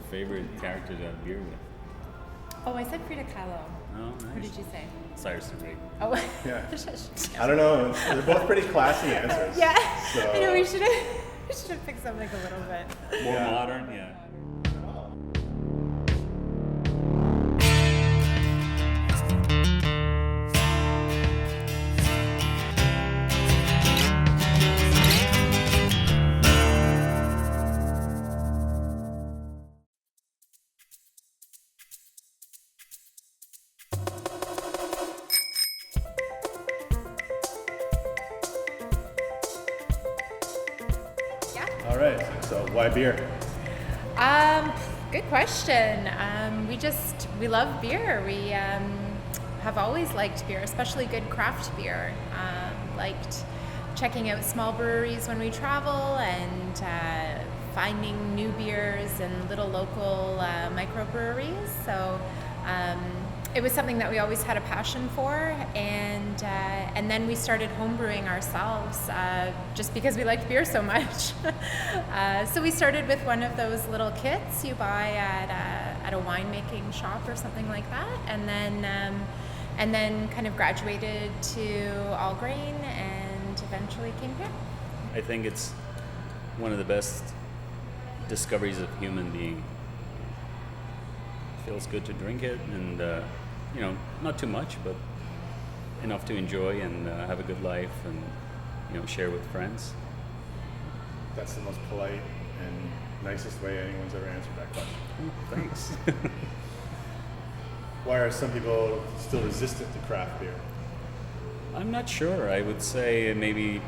favorite character to have beer with? Oh, I said Frida Kahlo. Oh, nice. What did you say? Cyrus the Great. Oh, Yeah. I don't know. They're both pretty classy answers. yeah. So- I know we should have picked something a little bit. More Yeah. modern, yeah. Yeah. All right. So why beer? Good question. We love beer. We have always liked beer, especially good craft beer. Liked checking out small breweries when we travel and finding new beers and little local microbreweries. So it was something that we always had a passion for, and then we started homebrewing ourselves just because we liked beer so much. So we started with one of those little kits you buy at a winemaking shop or something like that, and then kind of graduated to all grain, and eventually came here. I think it's one of the best discoveries of human being. Feels good to drink it, and not too much, but enough to enjoy and have a good life, and share with friends. That's the most polite and nicest way anyone's ever answered that question. Thanks. Why are some people still resistant to craft beer? I'm not sure. I would say maybe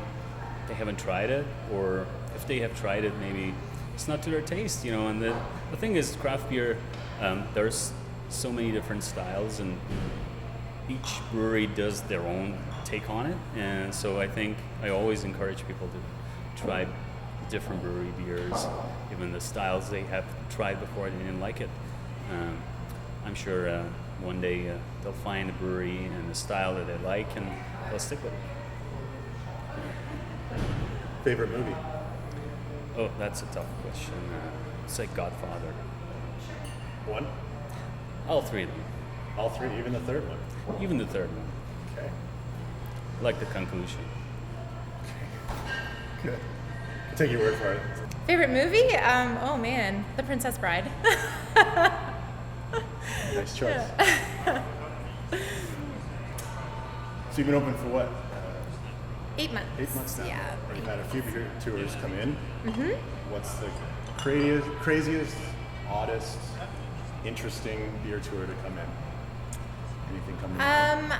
they haven't tried it, or if they have tried it, maybe it's not to their taste, And the thing is, craft beer, there's so many different styles, and each brewery does their own take on it. And so I think I always encourage people to try different brewery beers, even the styles they have tried before they didn't like it. I'm sure one day they'll find a brewery and a style that they like, and they'll stick with it. Favorite movie? Oh, that's a tough question. It's like Godfather. One? All three of them. All three? Even the third one? Even the third one. Okay. I like the conclusion. Good. I'll take your word for it. Favorite movie? Oh man, The Princess Bride. Nice choice. So you've been open for what? 8 months. 8 months now. Yeah. And you've had a few beer tours come in. Mm-hmm. What's the craziest, oddest, interesting beer tour to come in? Anything coming in?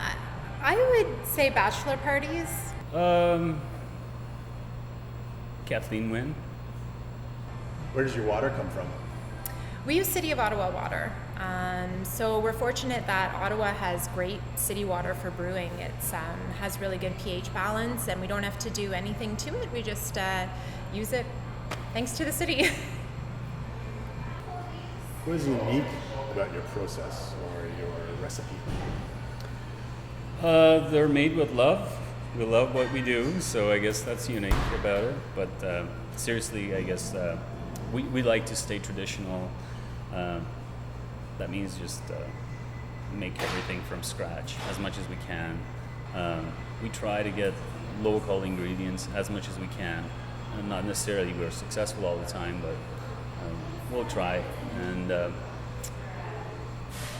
I would say bachelor parties. Kathleen Wynne. Where does your water come from? We use City of Ottawa water. So we're fortunate that Ottawa has great city water for brewing. It has really good pH balance, and we don't have to do anything to it. We just use it thanks to the city. What is unique about your process or your recipe? They're made with love. We love what we do, so I guess that's unique about it. But seriously, I guess we like to stay traditional. That means just make everything from scratch as much as we can. We try to get local ingredients as much as we can. And not necessarily we're successful all the time, but we'll try. And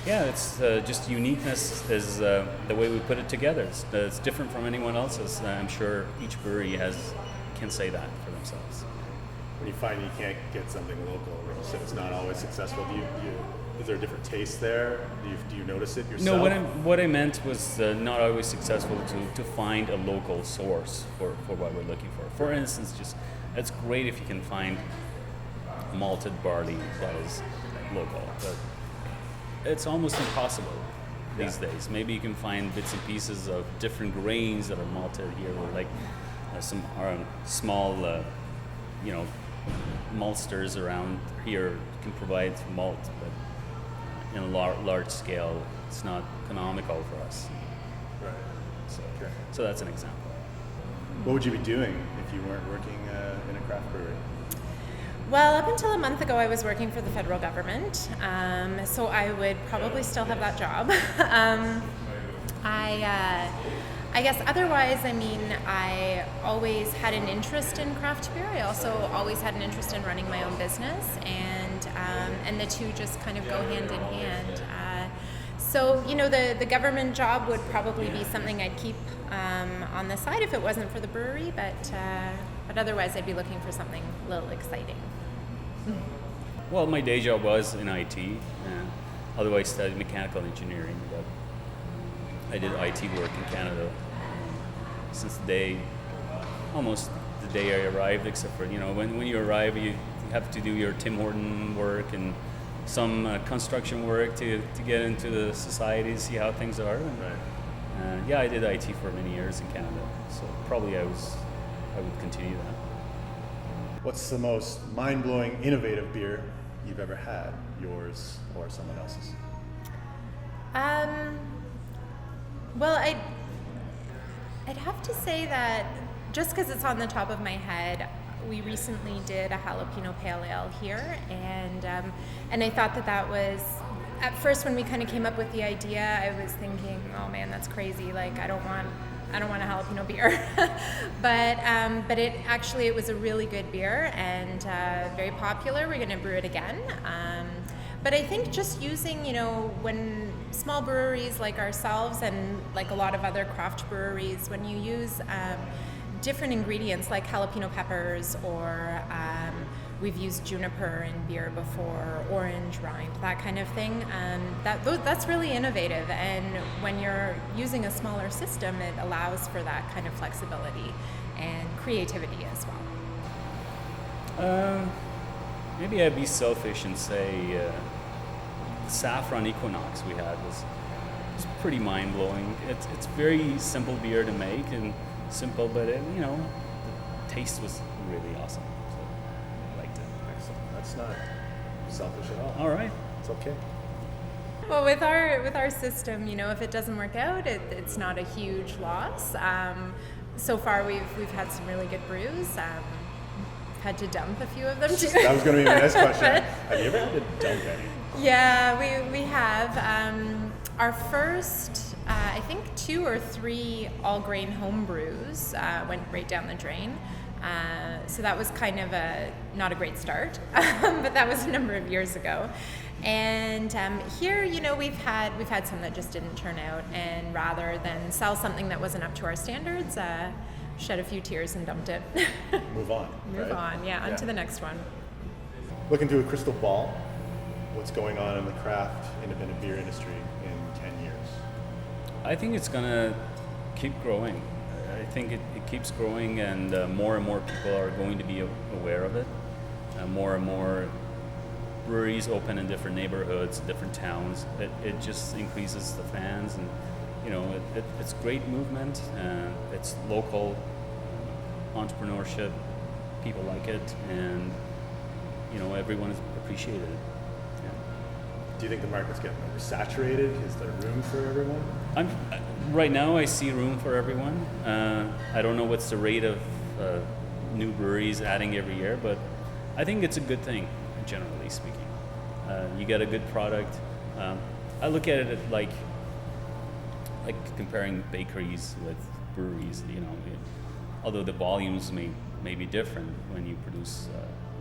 it's just uniqueness is the way we put it together. It's different from anyone else's. I'm sure each brewery can say that for themselves. When you find you can't get something local, like you said, it's not always successful. Is there a different taste there? Do you notice it yourself? No, what I meant was not always successful to find a local source for what we're looking for. For instance, it's great if you can find malted barley that is local, but it's almost impossible these days. Maybe you can find bits and pieces of different grains that are malted here, or like some small, maltsters around here can provide malt, but in a large scale, it's not economical for us. Right. So that's an example. What would you be doing if you weren't working in a craft brewery? Well, up until a month ago, I was working for the federal government, so I would probably still have that job. I guess otherwise, I mean, I always had an interest in craft beer. I also always had an interest in running my own business, and the two just kind of go hand in hand. So, you know, the government job would probably be something I'd keep on the side if it wasn't for the brewery, but otherwise I'd be looking for something a little exciting. Well, my day job was in IT, although I studied mechanical engineering, but I did IT work in Canada since almost the day I arrived, except for, you know, when you arrive, you have to do your Tim Horton work and some construction work to get into the society, see how things are. And, yeah, I did IT for many years in Canada, so probably I would continue that. What's the most mind-blowing, innovative beer you've ever had, yours or someone else's? Well, I'd have to say that just because it's on the top of my head, we recently did a jalapeno pale ale here, and I thought that was, at first when we kind of came up with the idea, I was thinking, oh man, that's crazy. Like I don't want a jalapeno beer, but it was a really good beer and very popular. We're going to brew it again. But I think just using, you know, when small breweries like ourselves and like a lot of other craft breweries, when you use different ingredients like jalapeno peppers, or we've used juniper in beer before, orange rind, that kind of thing. That's really innovative, and when you're using a smaller system, it allows for that kind of flexibility and creativity as well. Maybe I'd be selfish and say the saffron equinox we had was pretty mind-blowing. It's very simple beer to make and simple, but you know, the taste was really awesome. So I liked it. Excellent. That's not selfish at all. All right. It's okay. Well, with our system, you know, if it doesn't work out, it's not a huge loss. So far, we've had some really good brews. Had to dump a few of them too. That was going to be my next question. Have you ever had to dump any? Yeah, we have. Our first, I think 2 or 3 all-grain home brews went right down the drain. So that was kind of not a great start, but that was a number of years ago. And here, you know, we've had some that just didn't turn out, and rather than sell something that wasn't up to our standards, shed a few tears and dumped it. Move on. Move right? on, yeah, on to the next one. Looking through a crystal ball, what's going on in the craft independent beer industry in 10 years? I think it's gonna keep growing. I think it keeps growing, and more people are going to be aware of it. More and more breweries open in different neighborhoods, different towns. It just increases the fans, and you know, it's great movement. It's local entrepreneurship. People like it, and you know, everyone appreciated it. Yeah. Do you think the market's getting oversaturated? Is there room for everyone? Right now, I see room for everyone. I don't know what's the rate of new breweries adding every year, but I think it's a good thing, generally speaking. You get a good product. I look at it like comparing bakeries with breweries. You know, although the volumes may be different when you produce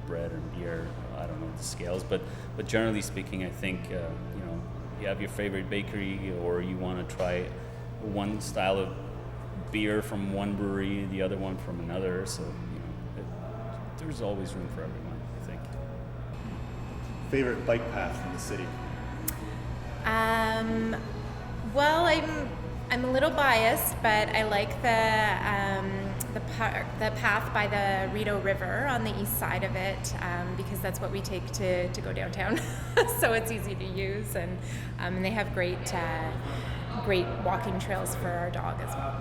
bread or beer. I don't know the scales, but generally speaking, I think you know, you have your favorite bakery, or you want to try one style of beer from one brewery, the other one from another. So you know, there's always room for everyone, I think. Favorite bike path in the city? Well, I'm a little biased, but I like the path by the Rideau River on the east side of it, because that's what we take to go downtown. So it's easy to use, and they have great walking trails for our dog as well.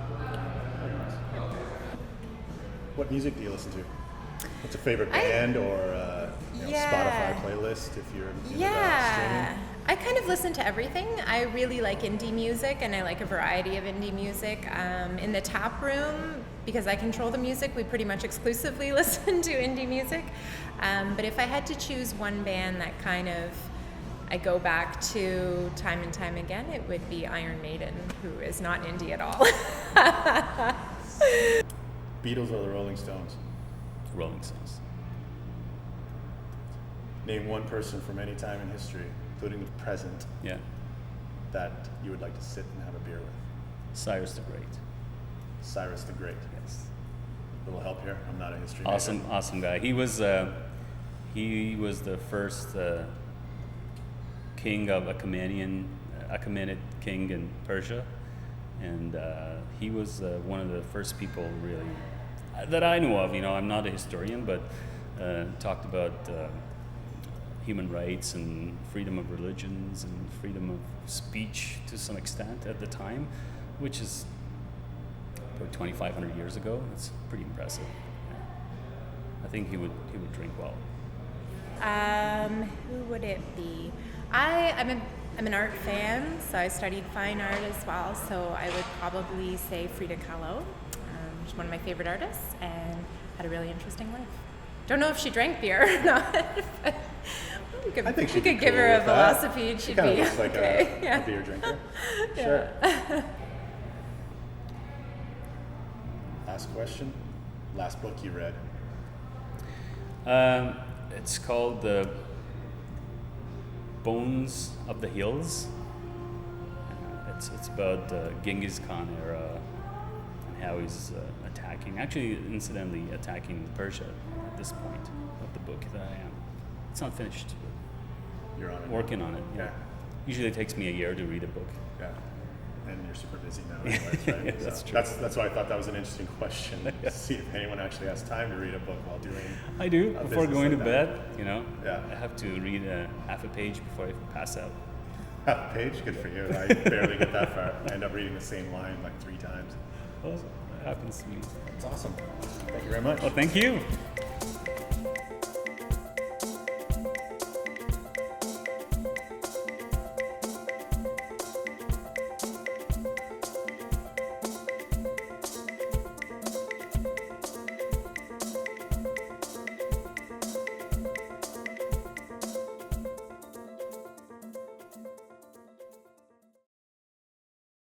What music do you listen to? What's a favorite band or Spotify playlist if you're into that streaming? I kind of listen to everything. I really like indie music, and I like a variety of indie music. In the tap room, because I control the music, we pretty much exclusively listen to indie music. But if I had to choose one band that kind of I go back to time and time again, it would be Iron Maiden, who is not indie at all. Beatles or the Rolling Stones? Rolling Stones. Name one person from any time in history, including the present, Yeah. that you would like to sit and have a beer with. Cyrus the Great. Cyrus the Great. Yes. Little help here. I'm not a history Awesome, major. awesome guy. He was the first king of Achaemenid king in Persia, and he was one of the first people really that I know of. You know, I'm not a historian, but talked about human rights and freedom of religions and freedom of speech to some extent at the time, which is about 2,500 years ago. It's pretty impressive. Yeah. I think he would drink well. Who would it be? I'm an art fan, so I studied fine art as well. So I would probably say Frida Kahlo. She's one of my favorite artists and had a really interesting life. Don't know if she drank beer or not. But I think we could give her a velocipede. She'd kind be of looks like okay. a beer drinker. Yeah. Sure. Last question. Last book you read? It's called The Bones of the Hills. It's about Genghis Khan era and how he's attacking, actually incidentally attacking Persia at this point of the book that I am. It's not finished, but You're on it. working on it. Yeah. Yeah. Usually it takes me a year to read a book. Yeah. And you're super busy now anyways, right? Yeah, that's true. That's why I thought that was an interesting question. To see if anyone actually has time to read a book while doing I do a before business going like to that. bed. You know, Yeah. I have to read half a page before I pass out. half a page. Good for you. I barely get that far. I end up reading the same line like 3 times. Well, that happens to me. That's awesome. Thank you very much. Well, thank you.